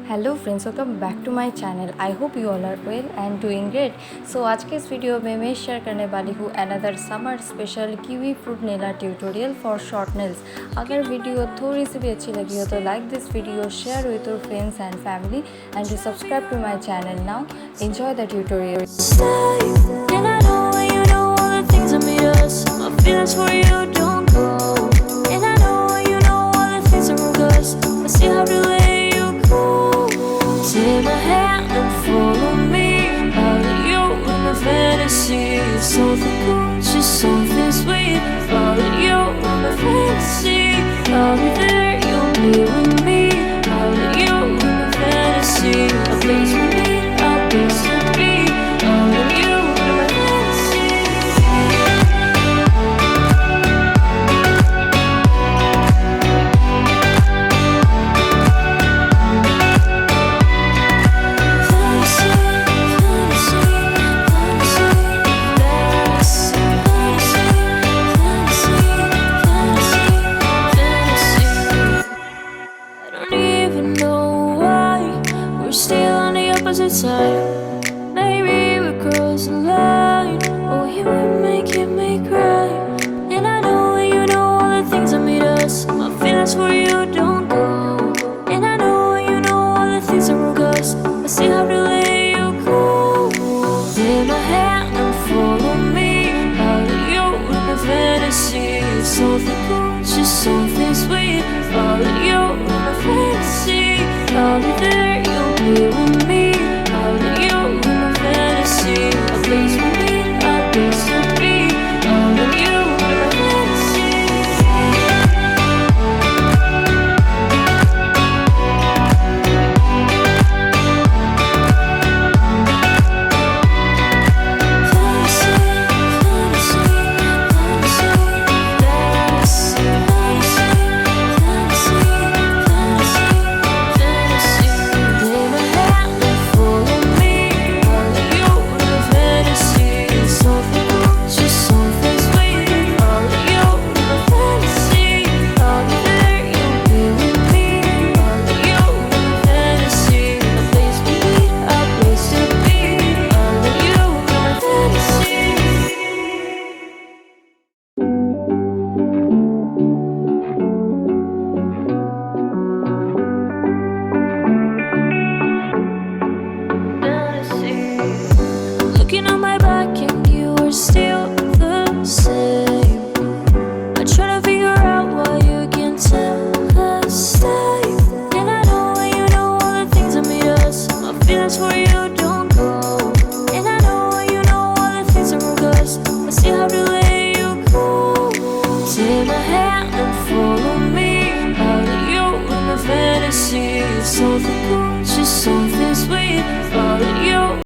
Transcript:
Hello friends, welcome back to my channel. I hope you all are well and doing great. So आज के इस video में मैं share करने वाली हूँ another summer special kiwi fruit nail tutorial for short nails. अगर video थोड़ी सी भी अच्छी लगी हो तो like this video, share with your friends and family and to subscribe to my channel. Now enjoy the tutorial. Take my hand and follow me. Follow you in my fantasy. Something gorgeous, something sweet. Follow you in my fantasy. I'll be there, you'll be with me. Follow you in my fantasy. A place for me, a place to be. Follow you in my fantasy. Side. Maybe we cross the line. Oh, you were making me cry. And I know you know all the things that made us. My feelings for you don't go. And I know you know all the things that broke us. I still have to let you go. Take my hand and follow me. Follow you in my fantasy. Something gorgeous, something sweet. Follow you in my fantasy. I'll be there, you'll be with me. A place for me, a place to be. All of you in my fantasy. Looking on my back and you are still the same. I try to figure out why you can't tell us stay. And I know you know all the things that made us. My feelings for you don't go. And I know you know all the things that broke us. I still have to let you go. Take my hand and follow me. Follow you in my fantasy. Something gorgeous, something sweet.